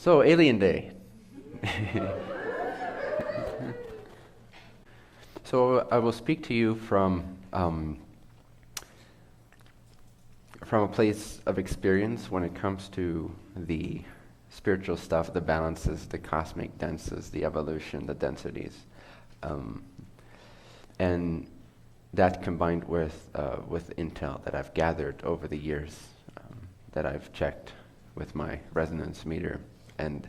So, Alien Day. So, I will speak to you from a place of experience when it comes to the spiritual stuff, the balances, the cosmic denses, the evolution, the densities, and that combined with intel that I've gathered over the years, that I've checked with my resonance meter and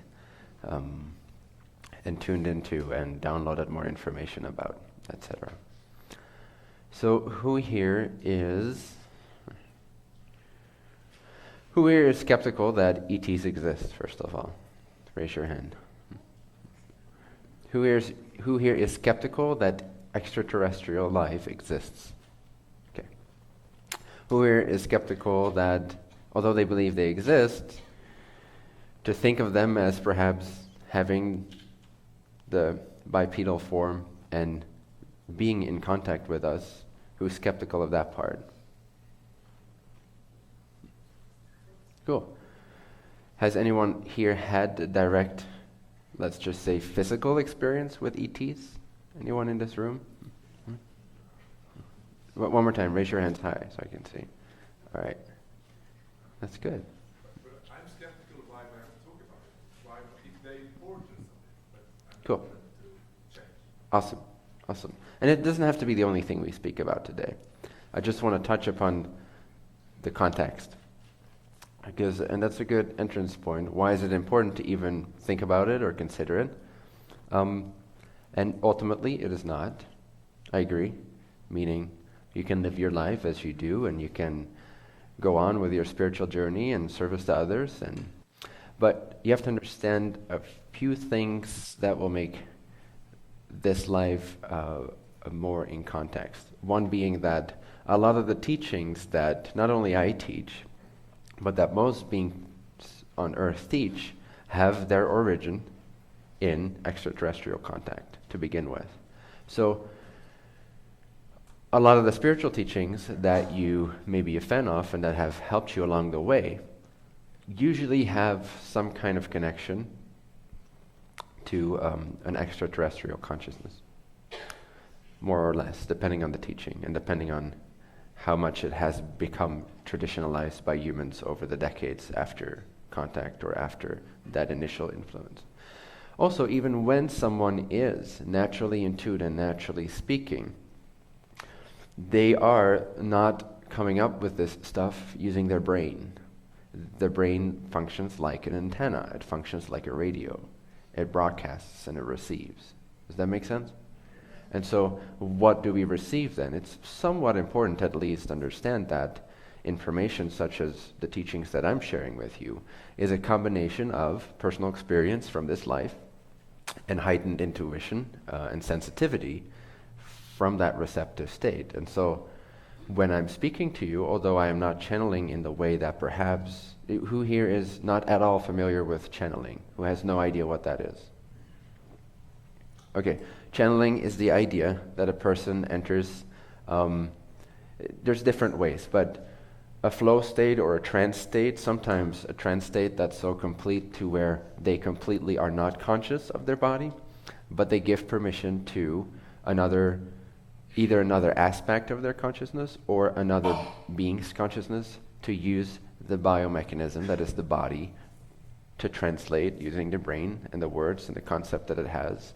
tuned into and downloaded more information about, etc. So who here is skeptical that ETs exist, first of all? Raise your hand. Who here is skeptical that extraterrestrial life exists? Okay. Who here is skeptical that, although they believe they exist, to think of them as perhaps having the bipedal form and being in contact with us, who's skeptical of that part? Cool. Has anyone here had a direct, let's just say, physical experience with ETs? Anyone in this room? One more time, raise your hands high so I can see. All right. That's good. But I'm skeptical why we have to talk about it. Why, if they important something, but I'm Cool. not ready to change. Awesome. And it doesn't have to be the only thing we speak about today. I just want to touch upon the context. And that's a good entrance point. Why is it important to even think about it or consider it? And ultimately, it is not. I agree. Meaning, you can live your life as you do, and you can go on with your spiritual journey and service to others. But you have to understand a few things that will make this life more in context. One being that a lot of the teachings that not only I teach, but that most beings on Earth teach, have their origin in extraterrestrial contact to begin with. So, a lot of the spiritual teachings that you may be a fan of and that have helped you along the way usually have some kind of connection to an extraterrestrial consciousness, more or less, depending on the teaching and depending on how much it has become traditionalized by humans over the decades after contact or after that initial influence. Also, even when someone is naturally in tune and naturally speaking, they are not coming up with this stuff using their brain. The brain functions like an antenna. It functions like a radio. It broadcasts and it receives. Does that make sense? And so, what do we receive then? It's somewhat important to at least understand that information, such as the teachings that I'm sharing with you, is a combination of personal experience from this life and heightened intuition and sensitivity from that receptive state. And so, when I'm speaking to you, although I am not channeling in the way that perhaps, who here is not at all familiar with channeling? Who has no idea what that is? Okay, channeling is the idea that a person enters, there's different ways, but a flow state or a trance state, sometimes a trance state that's so complete to where they completely are not conscious of their body, but they give permission to either another aspect of their consciousness or another being's consciousness to use the biomechanism, that is the body, to translate using the brain and the words and the concept that it has,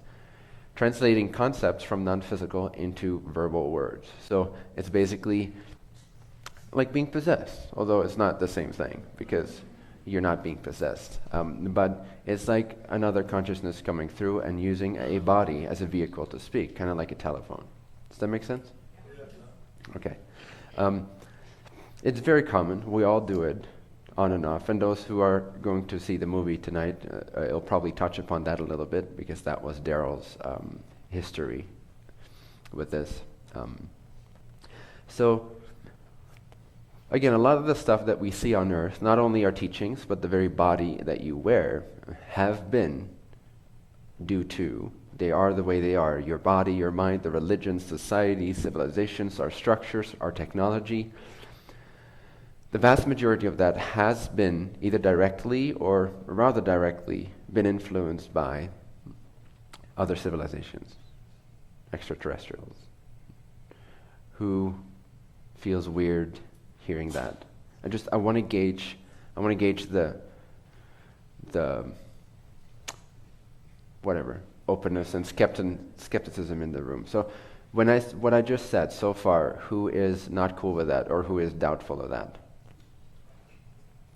translating concepts from non-physical into verbal words. So it's basically like being possessed, although it's not the same thing because you're not being possessed. But it's like another consciousness coming through and using a body as a vehicle to speak, kind of like a telephone. Does that make sense? Okay. It's very common. We all do it on and off. And those who are going to see the movie tonight, it'll probably touch upon that a little bit because that was Daryl's history with this. So, again, a lot of the stuff that we see on Earth, not only our teachings, but the very body that you wear, have been due to, they are the way they are. Your body, your mind, the religions, society, civilizations, our structures, our technology. the vast majority of that has been either directly or rather directly been influenced by other civilizations, extraterrestrials. Who feels weird hearing that? I want to gauge the whatever openness and skepticism in the room. So what I just said so far, who is not cool with that or who is doubtful of that?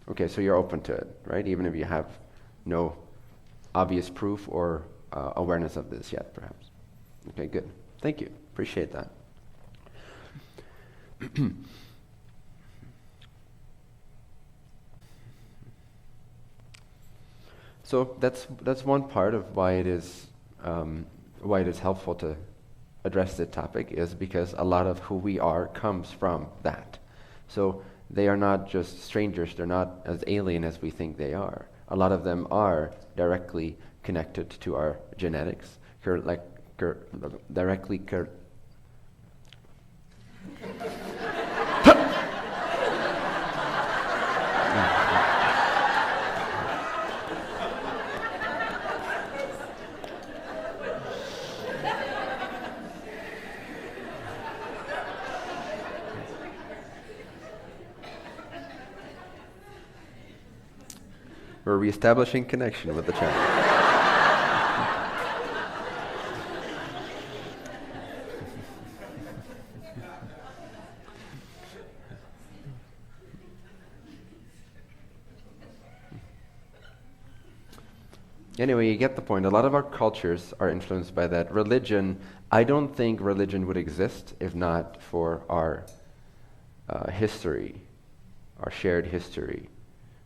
Okay, so you're open to it, right? Even if you have no obvious proof or awareness of this yet, perhaps. Okay, good. Thank you. Appreciate that. So that's one part of why it is helpful to address this topic, is because a lot of who we are comes from that. So they are not just strangers, they're not as alien as we think they are. A lot of them are directly connected to our genetics, We're reestablishing connection with the channel. Anyway, you get the point. A lot of our cultures are influenced by that. Religion, I don't think religion would exist if not for our history, our shared history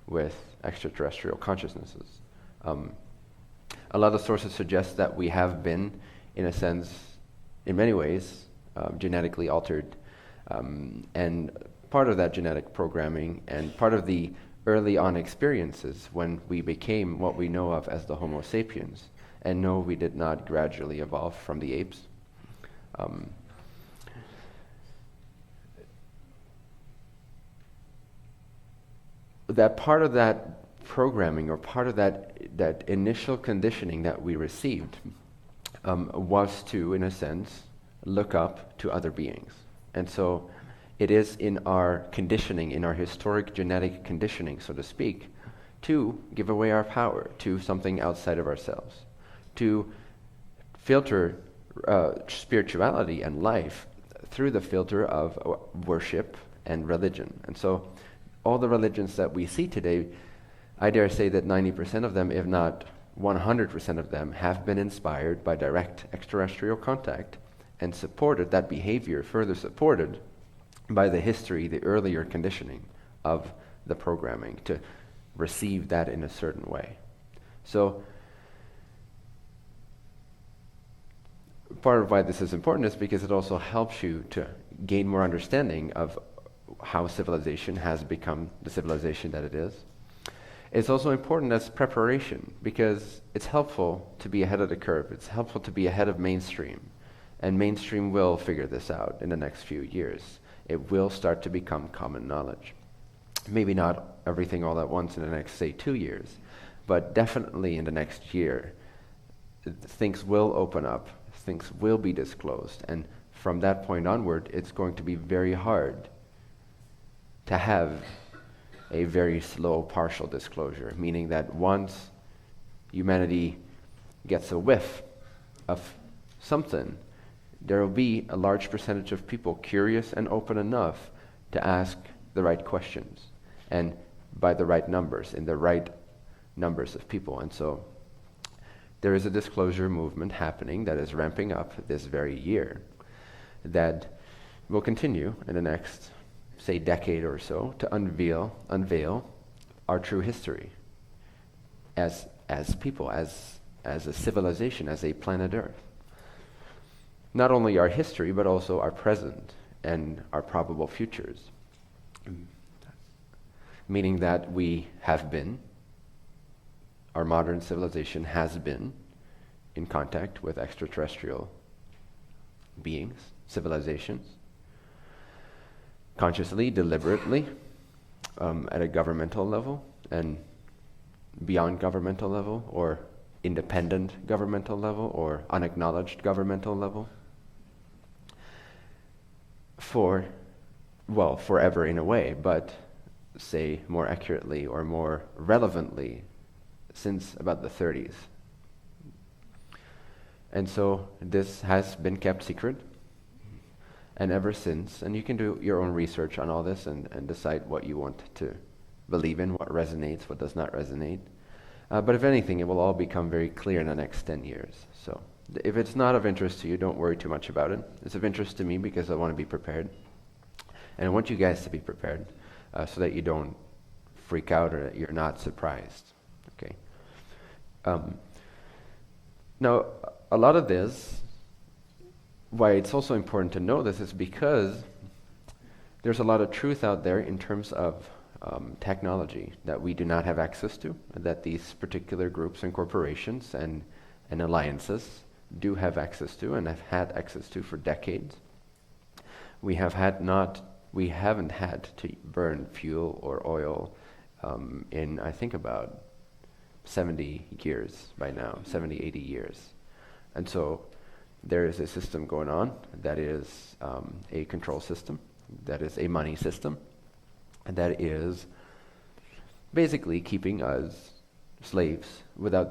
with extraterrestrial consciousnesses. A lot of sources suggest that we have been, in a sense, in many ways, genetically altered. And part of that genetic programming and part of the early on experiences when we became what we know of as the Homo sapiens. And no, we did not gradually evolve from the apes. That part of that programming or part of that initial conditioning that we received was to, in a sense, look up to other beings. And so it is in our conditioning, in our historic genetic conditioning, so to speak, to give away our power to something outside of ourselves, to filter spirituality and life through the filter of worship and religion. And so all the religions that we see today, I dare say that 90% of them, if not 100% of them, have been inspired by direct extraterrestrial contact and supported that behavior, further supported by the history, the earlier conditioning of the programming to receive that in a certain way. So part of why this is important is because it also helps you to gain more understanding of how civilization has become the civilization that it is. It's also important as preparation because it's helpful to be ahead of the curve. It's helpful to be ahead of mainstream. And mainstream will figure this out in the next few years. It will start to become common knowledge. Maybe not everything all at once in the next, say, 2 years, but definitely in the next year, things will open up, things will be disclosed, and from that point onward, it's going to be very hard to have a very slow partial disclosure, meaning that once humanity gets a whiff of something, there will be a large percentage of people curious and open enough to ask the right questions, and by the right numbers, in the right numbers of people. And so there is a disclosure movement happening that is ramping up this very year that will continue in the next, say, decade or so to unveil our true history as people, as a civilization, as a planet Earth. Not only our history, but also our present and our probable futures. Meaning that we have been, our modern civilization has been in contact with extraterrestrial beings, civilizations, consciously, deliberately, at a governmental level and beyond governmental level, or independent governmental level, or unacknowledged governmental level, forever in a way, but say more accurately or more relevantly since about the 30s. And so this has been kept secret, and ever since, and you can do your own research on all this and decide what you want to believe in, what resonates, what does not resonate. But if anything, it will all become very clear in the next 10 years. So if it's not of interest to you, don't worry too much about it. It's of interest to me because I want to be prepared. And I want you guys to be prepared so that you don't freak out or that you're not surprised. Okay. Now, a lot of this, why it's also important to know this is because there's a lot of truth out there in terms of technology that we do not have access to, that these particular groups and corporations and alliances do have access to and have had access to for decades. We haven't had to burn fuel or oil in, I think, about 70 years by now, 70, 80 years. And so there is a system going on that is a control system, that is a money system, and that is basically keeping us slaves without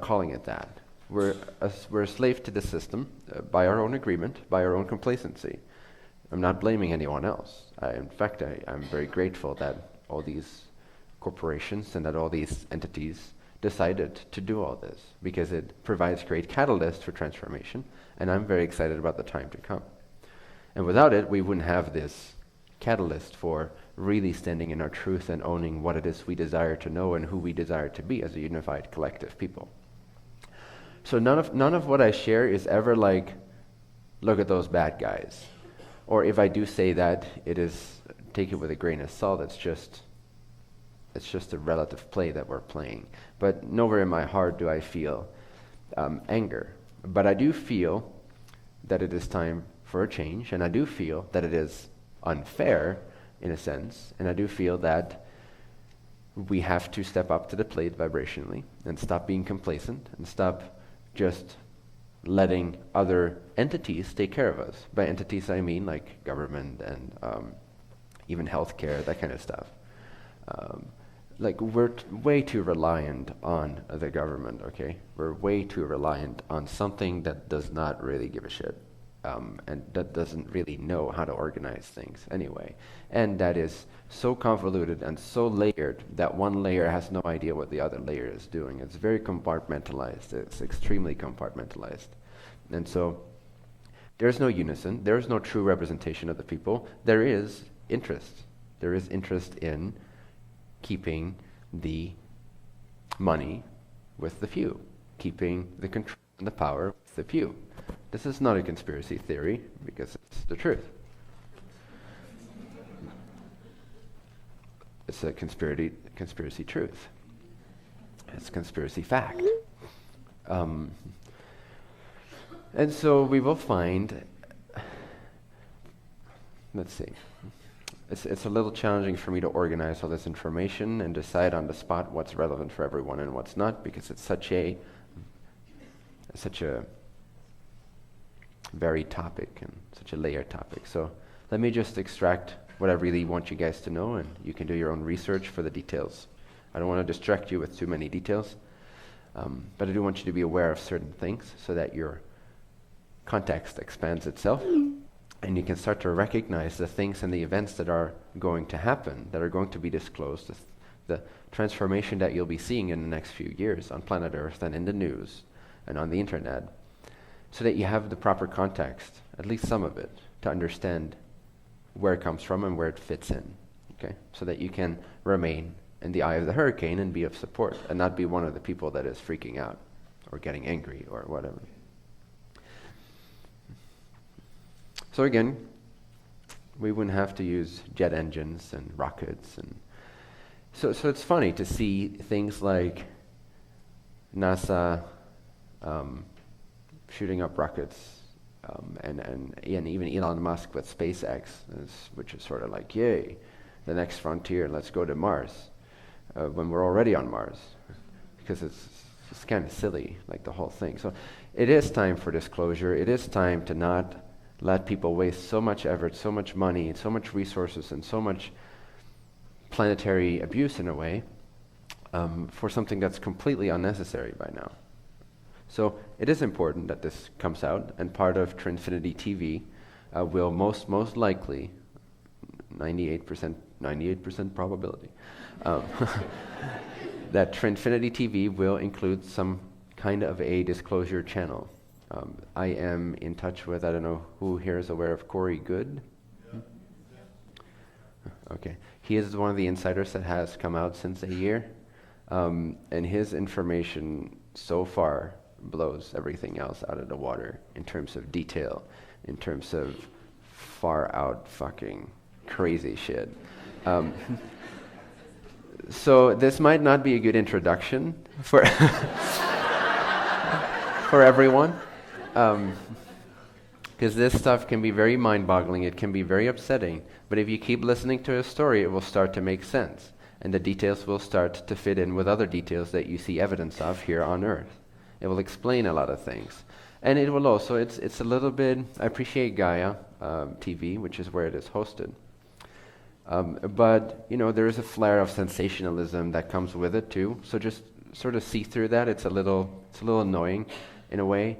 calling it that. We're a slave to the system by our own agreement, by our own complacency. I'm not blaming anyone else. In fact, I'm very grateful that all these corporations and that all these entities decided to do all this, because it provides great catalyst for transformation, and I'm very excited about the time to come. And without it, we wouldn't have this catalyst for really standing in our truth and owning what it is we desire to know and who we desire to be as a unified collective people. So none of what I share is ever like, look at those bad guys. Or if I do say that, take it with a grain of salt. It's just a relative play that we're playing. But nowhere in my heart do I feel anger. But I do feel that it is time for a change, and I do feel that it is unfair in a sense, and I do feel that we have to step up to the plate vibrationally and stop being complacent and stop just letting other entities take care of us. By entities I mean like government and even healthcare, that kind of stuff. Like we're way too reliant on the government, okay? We're way too reliant on something that does not really give a shit. And that doesn't really know how to organize things anyway. And that is so convoluted and so layered that one layer has no idea what the other layer is doing. It's very compartmentalized. It's extremely compartmentalized. And so there's no unison. There's no true representation of the people. There is interest. There is interest in keeping the money with the few, keeping the control and the power with the few. This is not a conspiracy theory, because it's the truth. It's a conspiracy truth. It's conspiracy fact. And so we will find, let's see, it's a little challenging for me to organize all this information and decide on the spot what's relevant for everyone and what's not, because it's such a varied topic and such a layered topic. So let me just extract what I really want you guys to know, and you can do your own research for the details. I don't want to distract you with too many details, but I do want you to be aware of certain things so that your context expands itself, and you can start to recognize the things and the events that are going to happen, that are going to be disclosed, the transformation that you'll be seeing in the next few years on planet Earth and in the news and on the internet, so that you have the proper context, at least some of it, to understand where it comes from and where it fits in, okay? So that you can remain in the eye of the hurricane and be of support and not be one of the people that is freaking out or getting angry or whatever. So again, we wouldn't have to use jet engines and rockets, and so it's funny to see things like NASA shooting up rockets, and even Elon Musk with SpaceX, which is sort of like, yay, the next frontier, let's go to Mars, when we're already on Mars, because it's kind of silly, like the whole thing. So it is time for disclosure. It is time to not let people waste so much effort, so much money, so much resources, and so much planetary abuse in a way for something that's completely unnecessary by now. So it is important that this comes out, and part of Trinfinity TV will most likely, 98% probability, that Trinfinity TV will include some kind of a disclosure channel. I am in touch with, I don't know who here is aware of Corey Good? Okay. He is one of the insiders that has come out since a year, and his information so far blows everything else out of the water in terms of detail, in terms of far out fucking crazy shit. So this might not be a good introduction for for everyone, because this stuff can be very mind-boggling. It can be very upsetting. But if you keep listening to a story, it will start to make sense, and the details will start to fit in with other details that you see evidence of here on Earth. It will explain a lot of things. And it will also, it's a little bit, I appreciate Gaia TV, which is where it is hosted. But, there is a flare of sensationalism that comes with it too. So just sort of see through that. It's a little annoying in a way.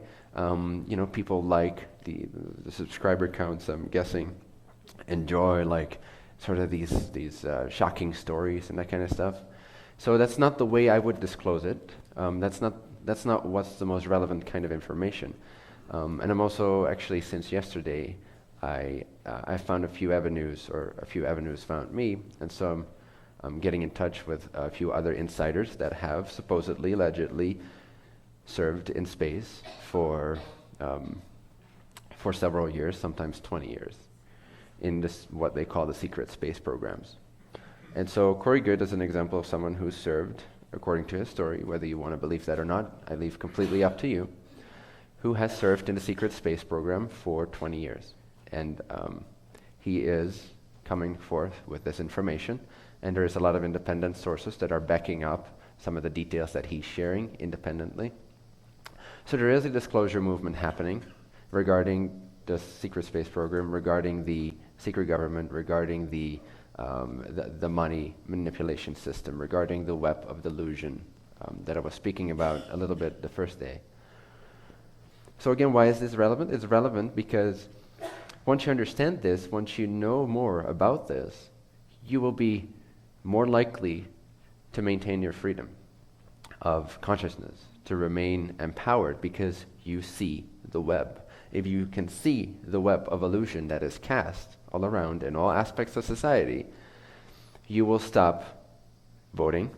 People like the subscriber counts, I'm guessing, enjoy like sort of these shocking stories and that kind of stuff. So that's not the way I would disclose it. That's not what's the most relevant kind of information. And I'm also actually, since yesterday, I found a few avenues, or a few avenues found me, and so I'm getting in touch with a few other insiders that have supposedly, allegedly, served in space for several years, sometimes 20 years, in this what they call the secret space programs. And so Corey Good is an example of someone who served, according to his story, whether you want to believe that or not, I leave completely up to you, who has served in the secret space program for 20 years. And he is coming forth with this information, and there is a lot of independent sources that are backing up some of the details that he's sharing independently. So there is a disclosure movement happening regarding the secret space program, regarding the secret government, regarding the money manipulation system, regarding the web of delusion that I was speaking about a little bit the first day. So again, why is this relevant? It's relevant because once you understand this, once you know more about this, you will be more likely to maintain your freedom of consciousness, to remain empowered because you see the web. If you can see the web of illusion that is cast all around in all aspects of society, you will stop voting.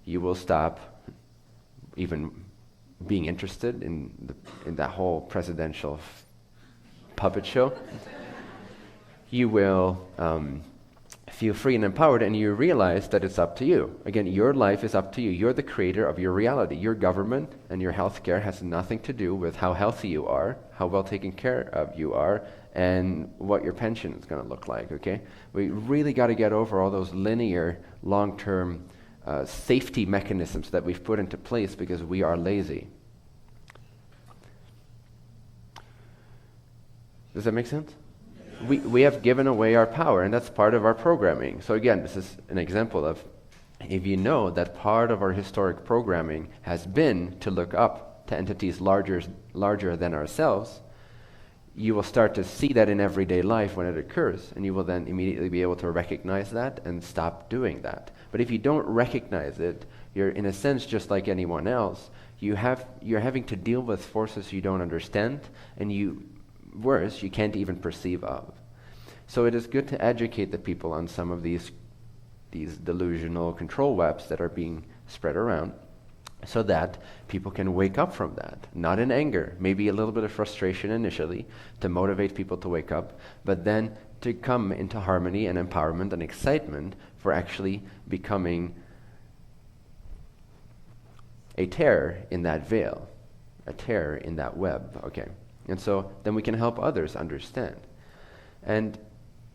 You will stop even being interested in that whole presidential puppet show. You will feel free and empowered, and you realize that it's up to you. Again, your life is up to you. You're the creator of your reality. Your government and your healthcare has nothing to do with how healthy you are, how well taken care of you are, and what your pension is going to look like, okay? We really got to get over all those linear, long-term safety mechanisms that we've put into place because we are lazy. Does that make sense? We have given away our power, and that's part of our programming. So again, this is an example of, if you know that part of our historic programming has been to look up to entities larger than ourselves, you will start to see that in everyday life when it occurs, and you will then immediately be able to recognize that and stop doing that. But if you don't recognize it, you're in a sense just like anyone else. You're having to deal with forces you don't understand, and worse, you can't even perceive of. So it is good to educate the people on some of these delusional control webs that are being spread around, so that people can wake up from that, not in anger, maybe a little bit of frustration initially to motivate people to wake up, but then to come into harmony and empowerment and excitement for actually becoming a tear in that veil, a tear in that web, okay? And so then we can help others understand. And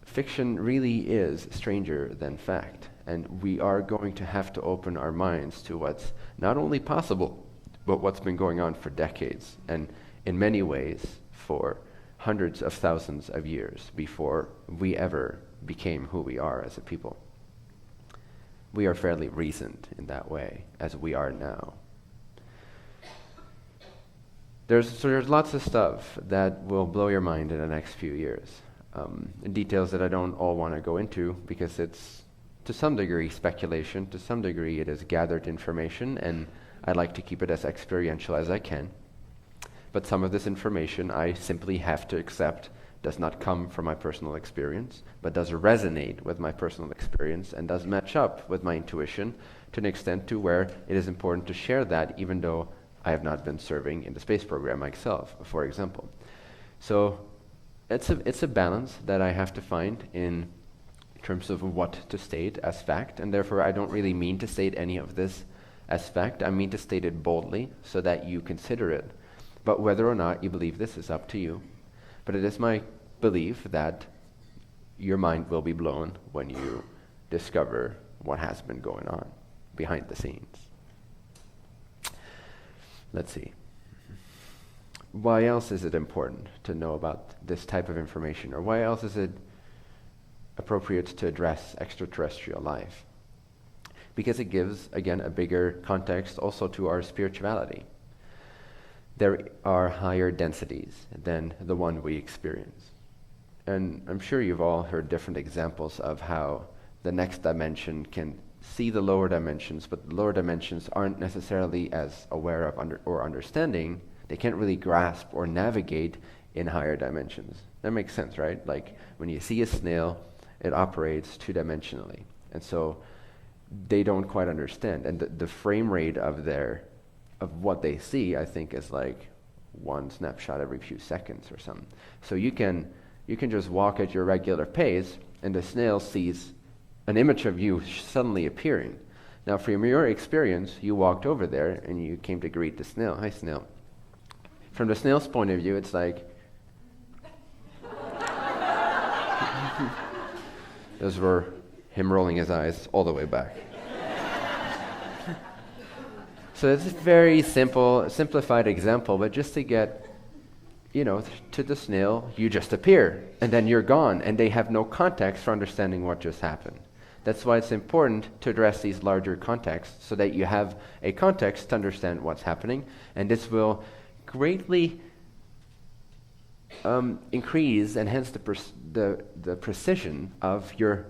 fiction really is stranger than fact, and we are going to have to open our minds to what's not only possible, but what's been going on for decades, and in many ways for hundreds of thousands of years before we ever became who we are as a people. We are fairly recent in that way, as we are now. There's lots of stuff that will blow your mind in the next few years. Details that I don't all want to go into because it's to some degree speculation, to some degree it is gathered information, and I like to keep it as experiential as I can. But some of this information I simply have to accept does not come from my personal experience, but does resonate with my personal experience and does match up with my intuition to an extent to where it is important to share that, even though I have not been serving in the space program myself, for example. So it's a balance that I have to find in terms of what to state as fact, and therefore I don't really mean to state any of this as fact. I mean to state it boldly so that you consider it. But whether or not you believe this is up to you. But it is my belief that your mind will be blown when you discover what has been going on behind the scenes. Let's see. Why else is it important to know about this type of information? Or why else is it appropriate to address extraterrestrial life? Because it gives, again, a bigger context also to our spirituality. There are higher densities than the one we experience. And I'm sure you've all heard different examples of how the next dimension can see the lower dimensions, but the lower dimensions aren't necessarily as aware of or understanding. They can't really grasp or navigate in higher dimensions. That makes sense, right? Like when you see a snail, it operates two-dimensionally. And so they don't quite understand. And the frame rate of what they see, I think, is like one snapshot every few seconds or something. So you can just walk at your regular pace, and the snail sees an image of you suddenly appearing. Now, from your experience, you walked over there and you came to greet the snail. Hi, snail. From the snail's point of view, it's like those were him rolling his eyes all the way back. So it's a very simplified example, but just to get, to the snail, you just appear, and then you're gone, and they have no context for understanding what just happened. That's why it's important to address these larger contexts, so that you have a context to understand what's happening, and this will greatly increase, enhance the precision of your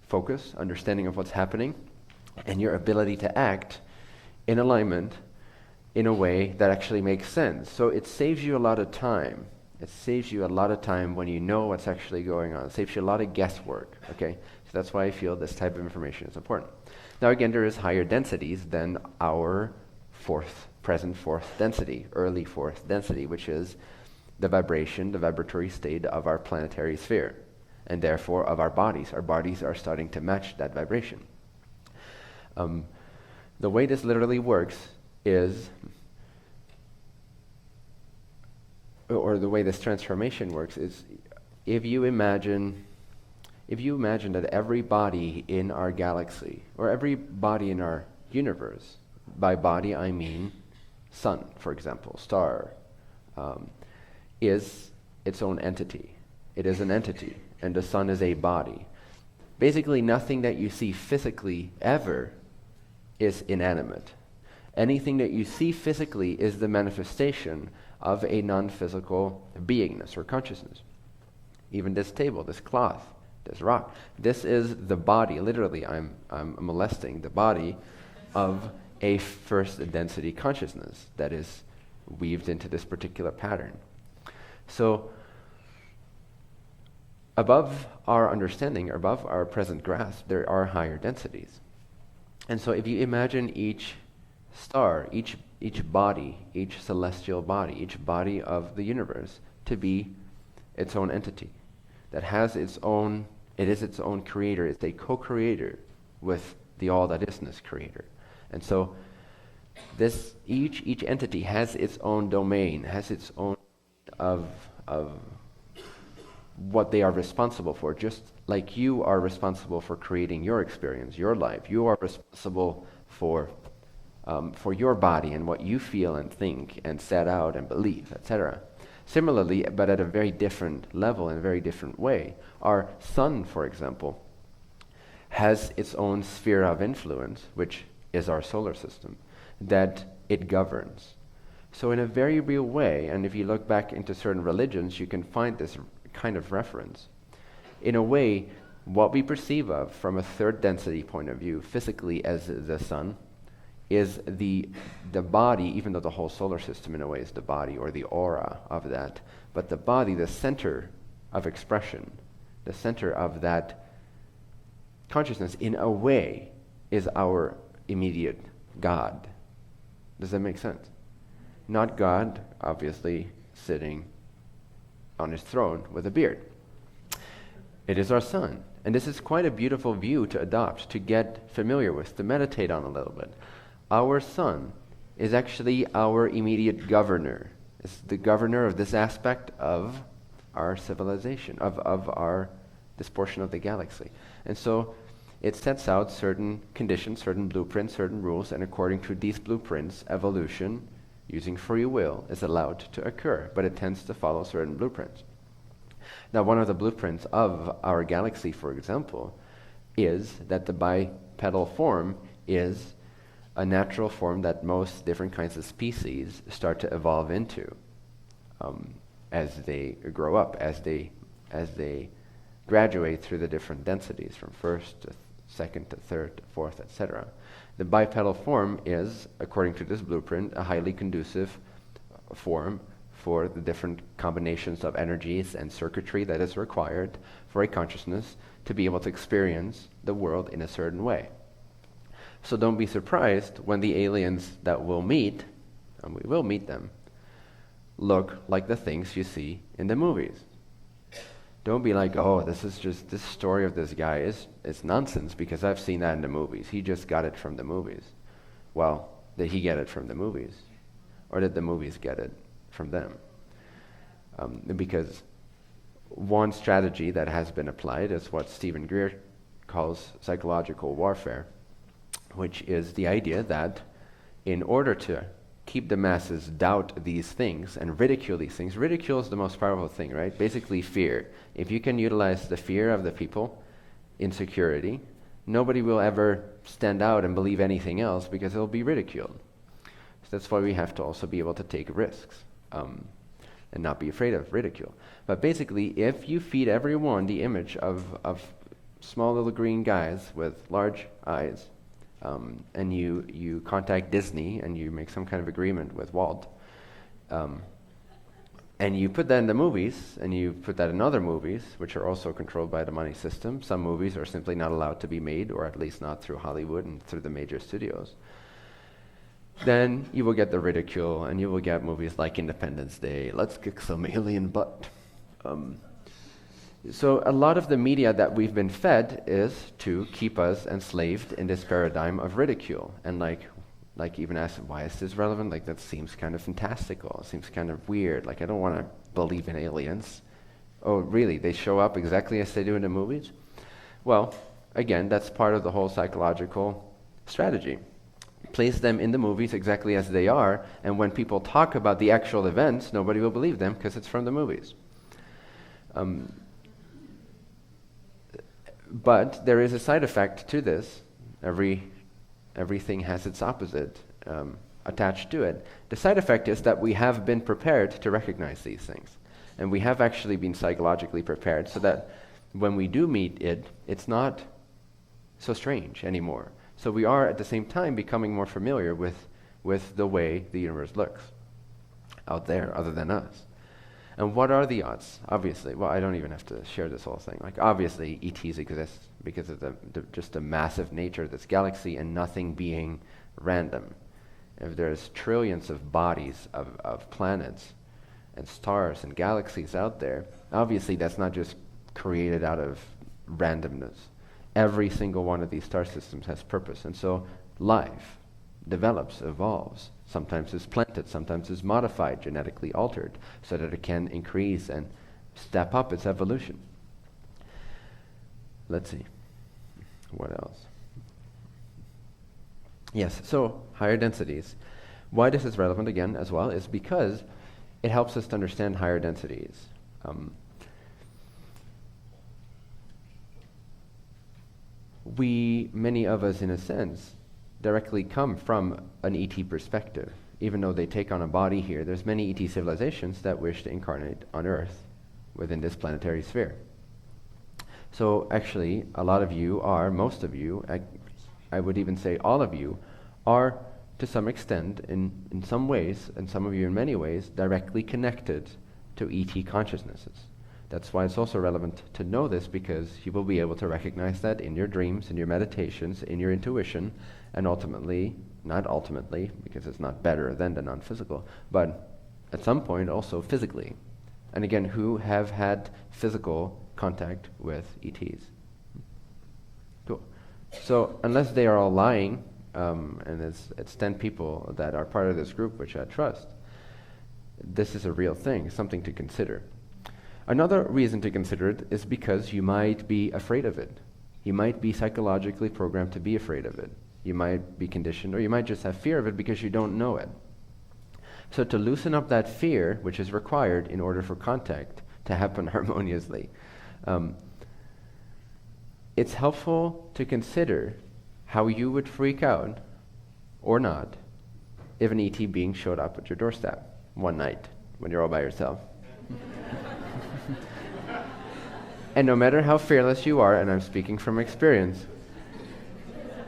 focus, understanding of what's happening, and your ability to act in alignment in a way that actually makes sense. So it saves you a lot of time. It saves you a lot of time when you know what's actually going on. It saves you a lot of guesswork, okay? So that's why I feel this type of information is important. Now again, there is higher densities than our present fourth density, early fourth density, which is the vibration, the vibratory state of our planetary sphere, and therefore of our bodies. Our bodies are starting to match that vibration. The way this literally works is, or the way this transformation works is, if you imagine that every body in our galaxy, or every body in our universe, by body I mean sun, for example, star, is its own entity. It is an entity, and the sun is a body. Basically, nothing that you see physically ever is inanimate. Anything that you see physically is the manifestation of a non-physical beingness or consciousness. Even this table, this cloth, this rock, this is the body. Literally, I'm molesting the body of a first density consciousness that is weaved into this particular pattern. So, above our understanding, above our present grasp, there are higher densities. And so if you imagine each star, each body, each celestial body, each body of the universe to be its own entity, that has its own, it is its own creator, it's a co-creator with the all that isness creator. And so this each entity has its own domain, has its own of what they are responsible for, just like you are responsible for creating your experience, your life. You are responsible for your body and what you feel and think and set out and believe, etc. Similarly, but at a very different level, in a very different way, our sun, for example, has its own sphere of influence, which is our solar system, that it governs. So in a very real way, and if you look back into certain religions, you can find this kind of reference. In a way, what we perceive of from a third density point of view, physically as the sun, is the body, even though the whole solar system in a way is the body or the aura of that, but the body, the center of expression, the center of that consciousness, in a way, is our immediate God. Does that make sense? Not God, obviously, sitting on his throne with a beard. It is our sun. And this is quite a beautiful view to adopt, to get familiar with, to meditate on a little bit. Our sun is actually our immediate governor. It's the governor of this aspect of our civilization, of this portion of the galaxy. And so it sets out certain conditions, certain blueprints, certain rules, and according to these blueprints, evolution, using free will, is allowed to occur, but it tends to follow certain blueprints. Now, one of the blueprints of our galaxy, for example, is that the bipedal form is a natural form that most different kinds of species start to evolve into as they grow up, as they graduate through the different densities from first to second to third to fourth, etc. The bipedal form is, according to this blueprint, a highly conducive form for the different combinations of energies and circuitry that is required for a consciousness to be able to experience the world in a certain way. So don't be surprised when the aliens that we'll meet, and we will meet them, look like the things you see in the movies. Don't be like, oh, this story of this guy is nonsense because I've seen that in the movies. He just got it from the movies. Well, did he get it from the movies? Or did the movies get it from them? Because one strategy that has been applied is what Stephen Greer calls psychological warfare, which is the idea that in order to keep the masses doubt these things and ridicule these things. Ridicule is the most powerful thing, right? Basically fear. If you can utilize the fear of the people, insecurity, nobody will ever stand out and believe anything else because it'll be ridiculed. So that's why we have to also be able to take risks and not be afraid of ridicule. But basically, if you feed everyone the image of small little green guys with large eyes, and you contact Disney and you make some kind of agreement with Walt, and you put that in the movies, and you put that in other movies, which are also controlled by the money system. Some movies are simply not allowed to be made, or at least not through Hollywood and through the major studios. Then you will get the ridicule, and you will get movies like Independence Day, let's kick some alien butt. So a lot of the media that we've been fed is to keep us enslaved in this paradigm of ridicule. And like even ask, why is this relevant? Like, that seems kind of fantastical. It seems kind of weird. Like, I don't want to believe in aliens. Oh, really? They show up exactly as they do in the movies? Well, again, that's part of the whole psychological strategy. Place them in the movies exactly as they are, and when people talk about the actual events, nobody will believe them because it's from the movies. But there is a side effect to this. Everything has its opposite attached to it. The side effect is that we have been prepared to recognize these things. And we have actually been psychologically prepared so that when we do meet it, it's not so strange anymore. So we are at the same time becoming more familiar with the way the universe looks out there other than us. And what are the odds? Obviously, well, I don't even have to share this whole thing. Like, obviously, ETs exist because of just the massive nature of this galaxy and nothing being random. If there's trillions of bodies of planets and stars and galaxies out there, obviously that's not just created out of randomness. Every single one of these star systems has purpose. And so life develops, evolves. Sometimes it's planted, sometimes it's modified, genetically altered, so that it can increase and step up its evolution. Let's see. What else? Yes, so higher densities. Why this is relevant again as well is because it helps us to understand higher densities. Many of us in a sense, directly come from an ET perspective. Even though they take on a body here, there's many ET civilizations that wish to incarnate on Earth within this planetary sphere. So actually, a lot of you are, most of you, I would even say all of you, are to some extent, in some ways, and some of you in many ways, directly connected to ET consciousnesses. That's why it's also relevant to know this, because you will be able to recognize that in your dreams, in your meditations, in your intuition, and ultimately, not ultimately, because it's not better than the non-physical, but at some point also physically. And again, who have had physical contact with ETs. Cool. So unless they are all lying, and it's 10 people that are part of this group, which I trust, this is a real thing, something to consider. Another reason to consider it is because you might be afraid of it. You might be psychologically programmed to be afraid of it. You might be conditioned, or you might just have fear of it because you don't know it. So to loosen up that fear, which is required in order for contact to happen harmoniously, it's helpful to consider how you would freak out, or not, if an ET being showed up at your doorstep one night when you're all by yourself. And no matter how fearless you are, and I'm speaking from experience,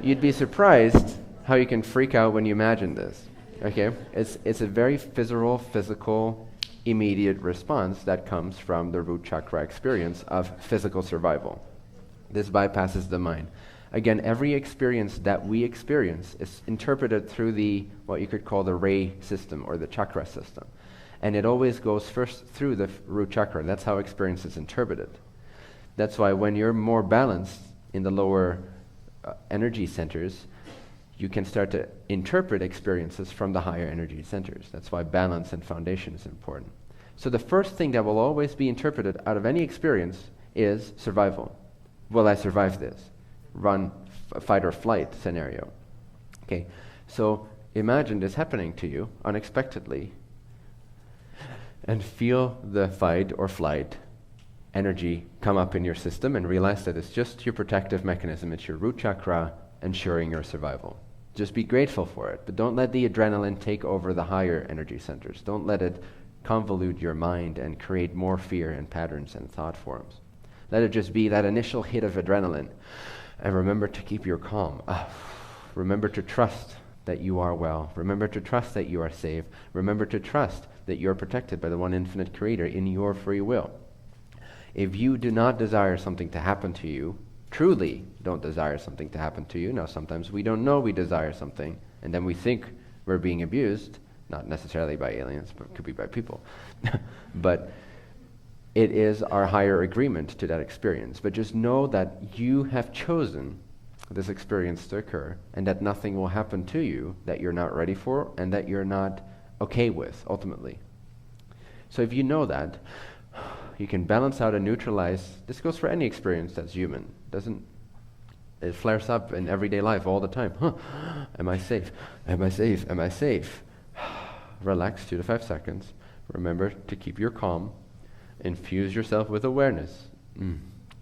you'd be surprised how you can freak out when you imagine this. Okay? It's a very physical, immediate response that comes from the root chakra experience of physical survival. This bypasses the mind. Again, every experience that we experience is interpreted through what you could call the ray system or the chakra system. And it always goes first through the root chakra. That's how experience is interpreted. That's why when you're more balanced in the lower energy centers, you can start to interpret experiences from the higher energy centers. That's why balance and foundation is important. So the first thing that will always be interpreted out of any experience is survival. Will I survive this? Run, fight or flight scenario. Okay, so imagine this happening to you unexpectedly and feel the fight or flight energy come up in your system and realize that it's just your protective mechanism. It's your root chakra ensuring your survival. Just be grateful for it, but don't let the adrenaline take over the higher energy centers. Don't let it convolute your mind and create more fear and patterns and thought forms. Let it just be that initial hit of adrenaline. And remember to keep your calm. Remember to trust that you are well. Remember to trust that you are safe. Remember to trust that you are protected by the one infinite creator in your free will. If you do not desire something to happen to you, truly don't desire something to happen to you. Now, sometimes we don't know we desire something, and then we think we're being abused, not necessarily by aliens, but it could be by people. But it is our higher agreement to that experience. But just know that you have chosen this experience to occur, and that nothing will happen to you that you're not ready for and that you're not okay with, ultimately. So if you know that, you can balance out and neutralize. This goes for any experience that's human. It flares up in everyday life all the time. Am I safe? Am I safe? Am I safe? Relax 2 to 5 seconds. Remember to keep your calm. Infuse yourself with awareness.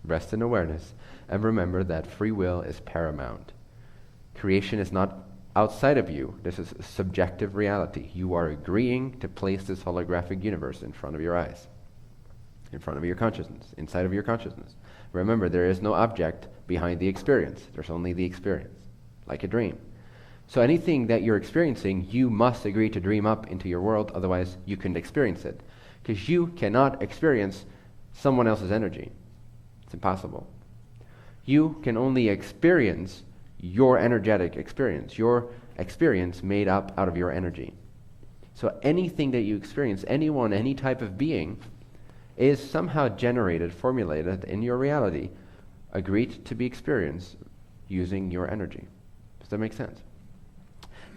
Rest in awareness. And remember that free will is paramount. Creation is not outside of you. This is subjective reality. You are agreeing to place this holographic universe in front of your eyes. In front of your consciousness, inside of your consciousness. Remember, there is no object behind the experience. There's only the experience, like a dream. So anything that you're experiencing, you must agree to dream up into your world, otherwise you couldn't experience it. Because you cannot experience someone else's energy. It's impossible. You can only experience your energetic experience, your experience made up out of your energy. So anything that you experience, anyone, any type of being, is somehow generated, formulated in your reality, agreed to be experienced using your energy. Does that make sense?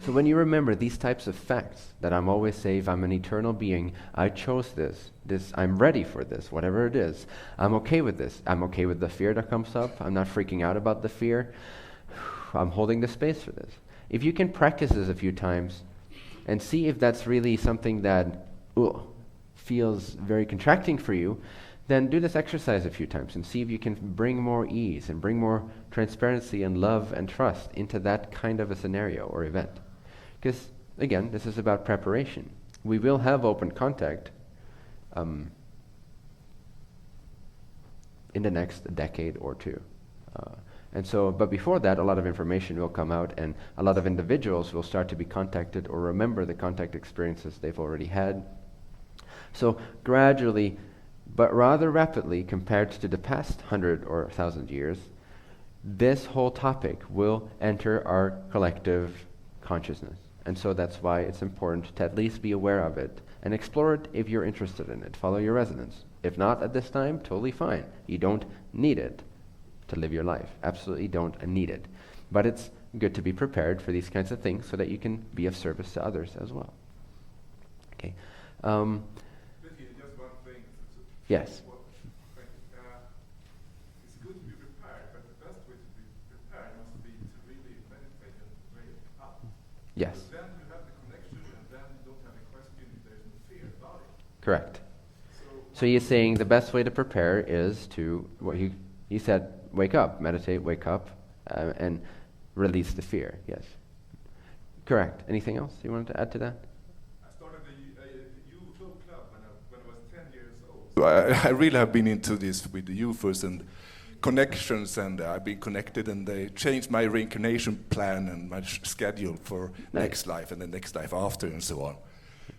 So when you remember these types of facts, that I'm always safe, I'm an eternal being, I chose this, I'm ready for this, whatever it is, I'm okay with this, I'm okay with the fear that comes up, I'm not freaking out about the fear, I'm holding the space for this. If you can practice this a few times and see if that's really something that feels very contracting for you, then do this exercise a few times and see if you can bring more ease and bring more transparency and love and trust into that kind of a scenario or event. Because, again, this is about preparation. We will have open contact in the next decade or two. But before that, a lot of information will come out, and a lot of individuals will start to be contacted or remember the contact experiences they've already had. So gradually, but rather rapidly compared to the past 100 or 1,000 years, this whole topic will enter our collective consciousness. And so that's why it's important to at least be aware of it and explore it if you're interested in it. Follow your resonance. If not at this time, totally fine. You don't need it to live your life. Absolutely don't need it. But it's good to be prepared for these kinds of things so that you can be of service to others as well. Okay. Just one thing. Yes. It's good to be prepared, but the best way to be prepared must be to really meditate and wake up. Yes. So then you have the connection, and then you don't have a question if there's no fear about it. Correct. So you're saying the best way to prepare is to, what you said, wake up, meditate, wake up, and release the fear. Yes. Correct. Anything else you wanted to add to that? I started a UFO club when I was 10 years old. So I really have been into this with the UFOs and connections, and I've been connected, and they changed my reincarnation plan and my schedule for next life and the next life after and so on.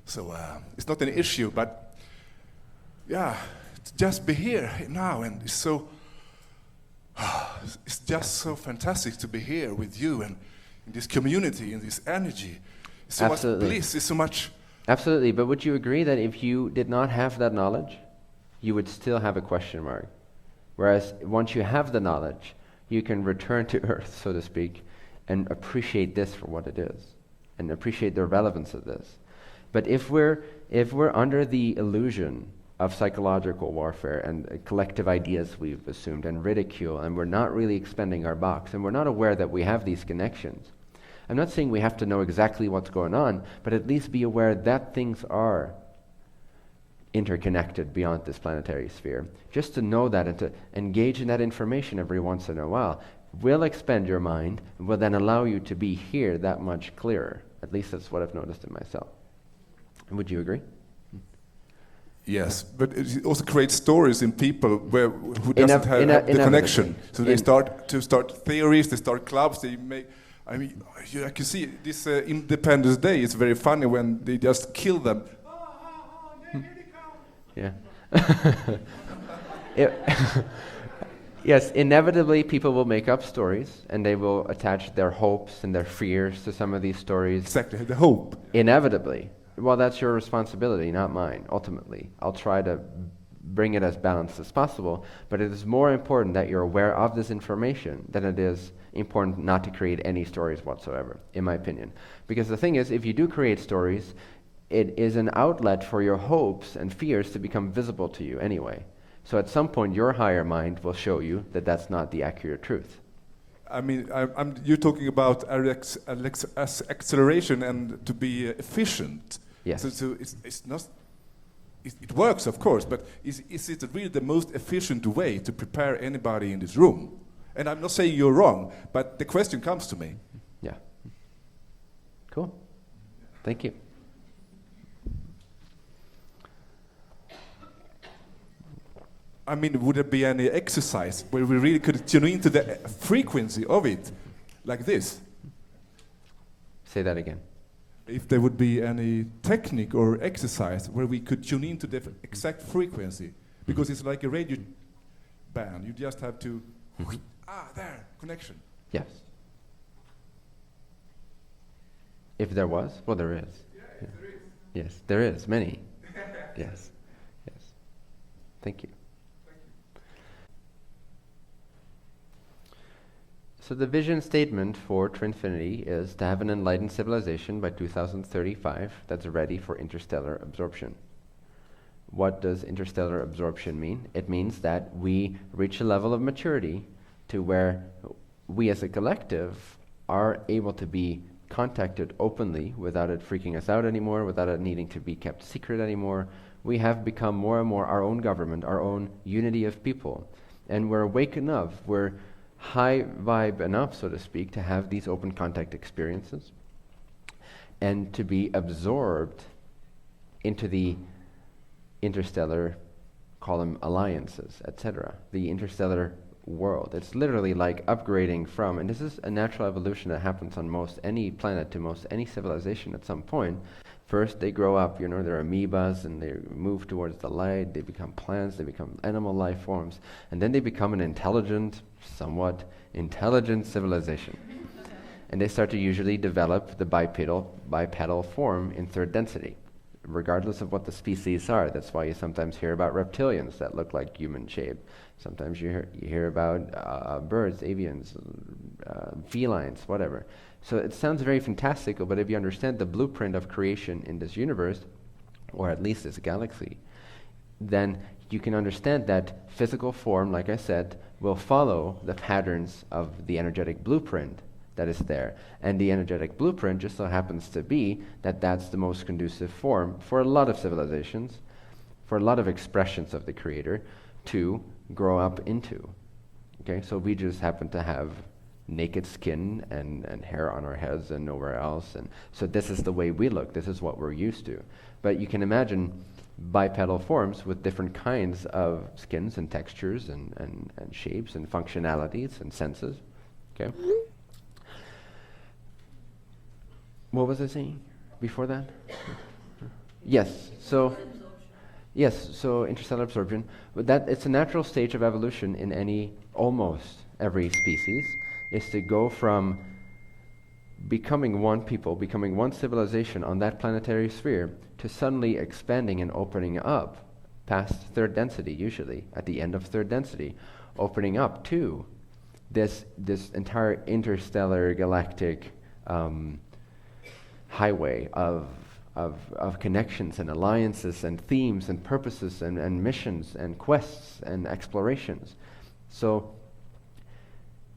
So it's not an issue, but yeah, to just be here now, and it's just so fantastic to be here with you and in this community, in this energy. So Absolutely. much bliss, it's so much. Absolutely, but would you agree that if you did not have that knowledge, you would still have a question mark? Whereas once you have the knowledge, you can return to earth, so to speak, and appreciate this for what it is, and appreciate the relevance of this. But if we're under the illusion of psychological warfare and collective ideas we've assumed and ridicule, and we're not really expanding our box, and we're not aware that we have these connections, I'm not saying we have to know exactly what's going on, but at least be aware that things are interconnected beyond this planetary sphere. Just to know that and to engage in that information every once in a while will expand your mind and will then allow you to be here that much clearer. At least that's what I've noticed in myself. Would you agree? Yes, but it also creates stories in people who doesn't have the connection. So they start theories, they start clubs, they make. I mean, I can see this Independence Day. It's very funny when they just kill them. Yeah. Yes, inevitably people will make up stories and they will attach their hopes and their fears to some of these stories. Exactly, the hope. Inevitably. Well, that's your responsibility, not mine, ultimately. I'll try to bring it as balanced as possible, but it is more important that you're aware of this information than it is important not to create any stories whatsoever, in my opinion. Because the thing is, if you do create stories, it is an outlet for your hopes and fears to become visible to you anyway. So at some point, your higher mind will show you that that's not the accurate truth. I mean, you're talking about acceleration and to be efficient. Yes. So it's not. It works, of course, but is it really the most efficient way to prepare anybody in this room? And I'm not saying you're wrong, but the question comes to me. Yeah. Cool. Thank you. I mean, would there be any exercise where we really could tune into the frequency of it, like this? Say that again. If there would be any technique or exercise where we could tune into the exact frequency, because it's like a radio band. You just have to, there, connection. Yes. If there was, well, there is. Yeah, there is. Yes, there is, many. Yes, yes. Thank you. So the vision statement for Trinfinity is to have an enlightened civilization by 2035 that's ready for interstellar absorption. What does interstellar absorption mean? It means that we reach a level of maturity to where we as a collective are able to be contacted openly without it freaking us out anymore, without it needing to be kept secret anymore. We have become more and more our own government, our own unity of people. And we're awake enough, we're high vibe enough, so to speak, to have these open contact experiences and to be absorbed into the interstellar, call them alliances, etc., the interstellar world. It's literally like upgrading from, and this is a natural evolution that happens on most any planet to most any civilization at some point. First they grow up, they're amoebas and they move towards the light, they become plants, they become animal life forms, and then they become an intelligent, somewhat intelligent civilization. And they start to usually develop the bipedal form in third density, regardless of what the species are. That's why you sometimes hear about reptilians that look like human shape. Sometimes you hear about birds, avians, felines, whatever. So it sounds very fantastical, but if you understand the blueprint of creation in this universe, or at least this galaxy, then you can understand that physical form, like I said, will follow the patterns of the energetic blueprint that is there. And the energetic blueprint just so happens to be that that's the most conducive form for a lot of civilizations, for a lot of expressions of the Creator to grow up into. Okay, so we just happen to have naked skin and hair on our heads and nowhere else, and so this is the way we look, this is what we're used to. But you can imagine bipedal forms with different kinds of skins and textures and shapes and functionalities and senses. Okay. What was I saying before that? Yes, so interstellar absorption, but that it's a natural stage of evolution in almost every species, is to go from becoming one people, becoming one civilization on that planetary sphere, to suddenly expanding and opening up past third density, usually at the end of third density, opening up to this entire interstellar galactic highway of connections and alliances and themes and purposes and missions and quests and explorations. So,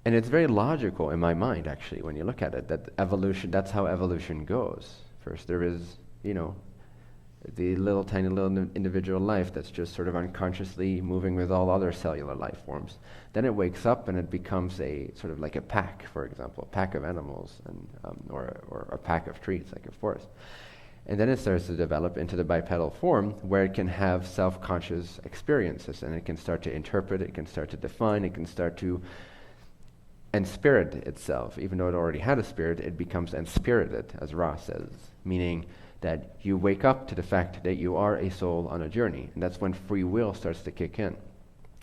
and it's very logical in my mind, actually, when you look at it, that evolution, that's how evolution goes. First there is, the little tiny little individual life that's just sort of unconsciously moving with all other cellular life forms. Then it wakes up and it becomes a sort of like a pack, for example, a pack of animals, and or a pack of trees, like a forest. And then it starts to develop into the bipedal form where it can have self-conscious experiences, and it can start to interpret, it can start to define, it can start to enspirit itself. Even though it already had a spirit, it becomes enspirited, as Ra says, meaning that you wake up to the fact that you are a soul on a journey. And that's when free will starts to kick in.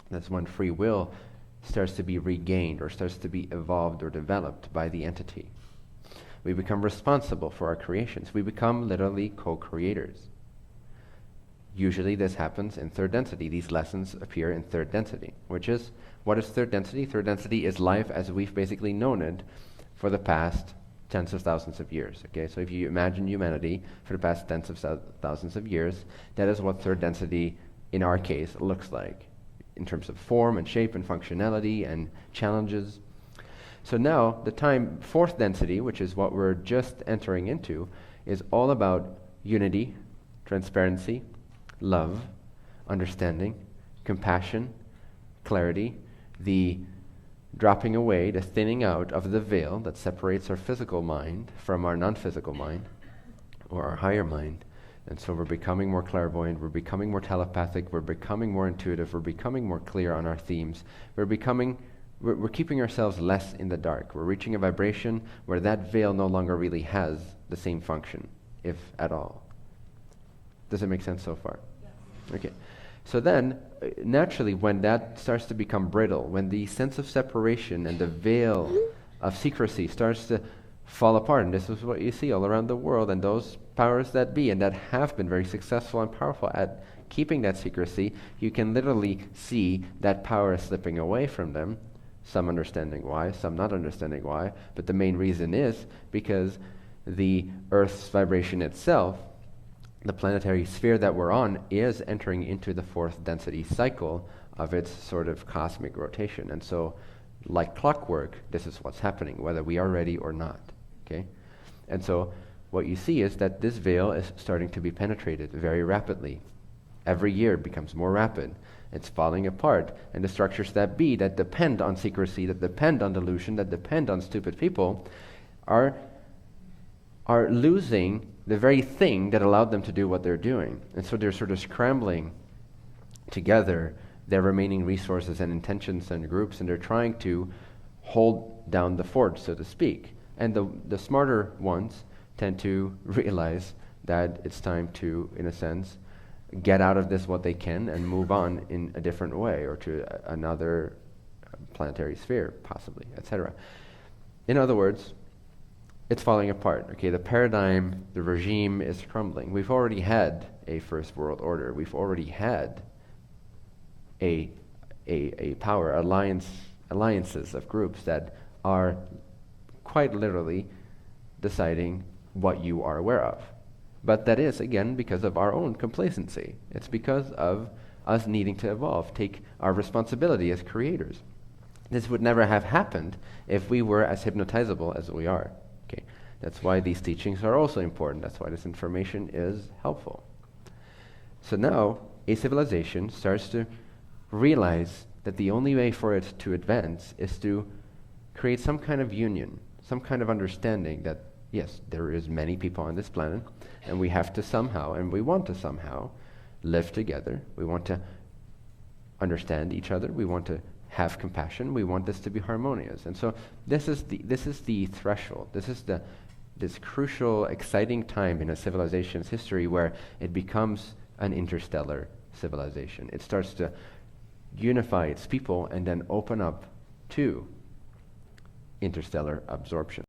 That's when free will starts to be regained or starts to be evolved or developed by the entity. We become responsible for our creations. We become literally co-creators. Usually this happens in third density. These lessons appear in third density, which is, what is third density? Third density is life as we've basically known it for the past tens of thousands of years. Okay, so if you imagine humanity for the past tens of thousands of years, that is what third density, in our case, looks like, in terms of form and shape and functionality and challenges. So now, the time, fourth density, which is what we're just entering into, is all about unity, transparency, love, understanding, compassion, clarity, the dropping away, the thinning out of the veil that separates our physical mind from our non-physical mind, or our higher mind. And so we're becoming more clairvoyant, we're becoming more telepathic, we're becoming more intuitive, we're becoming more clear on our themes, we're keeping ourselves less in the dark. We're reaching a vibration where that veil no longer really has the same function, if at all. Does it make sense so far? Yes. Okay. So then, naturally, when that starts to become brittle, when the sense of separation and the veil of secrecy starts to fall apart, and this is what you see all around the world, and those powers that be, and that have been very successful and powerful at keeping that secrecy, you can literally see that power slipping away from them, some understanding why, some not understanding why, but the main reason is because the Earth's vibration itself, the planetary sphere that we're on, is entering into the fourth density cycle of its sort of cosmic rotation. And so, like clockwork, this is what's happening, whether we are ready or not. Okay? And so, what you see is that this veil is starting to be penetrated very rapidly. Every year it becomes more rapid. It's falling apart. And the structures that depend on secrecy, that depend on delusion, that depend on stupid people, are losing the very thing that allowed them to do what they're doing. And so they're sort of scrambling together their remaining resources and intentions and groups, and they're trying to hold down the fort, so to speak. And the smarter ones tend to realize that it's time to, in a sense, get out of this what they can and move on in a different way, or to another planetary sphere, possibly, etc. In other words, it's falling apart. Okay, the paradigm, the regime is crumbling. We've already had a first world order. We've already had a power alliances of groups that are quite literally deciding what you are aware of. But that is, again, because of our own complacency. It's because of us needing to evolve, take our responsibility as creators. This would never have happened if we were as hypnotizable as we are. Okay, that's why these teachings are also important. That's why this information is helpful. So now, a civilization starts to realize that the only way for it to advance is to create some kind of union, some kind of understanding that, yes, there is many people on this planet, and we have to somehow, and we want to somehow, live together. We want to understand each other. We want to have compassion. We want this to be harmonious. And so this is the threshold. This is this crucial, exciting time in a civilization's history where it becomes an interstellar civilization. It starts to unify its people and then open up to interstellar absorption.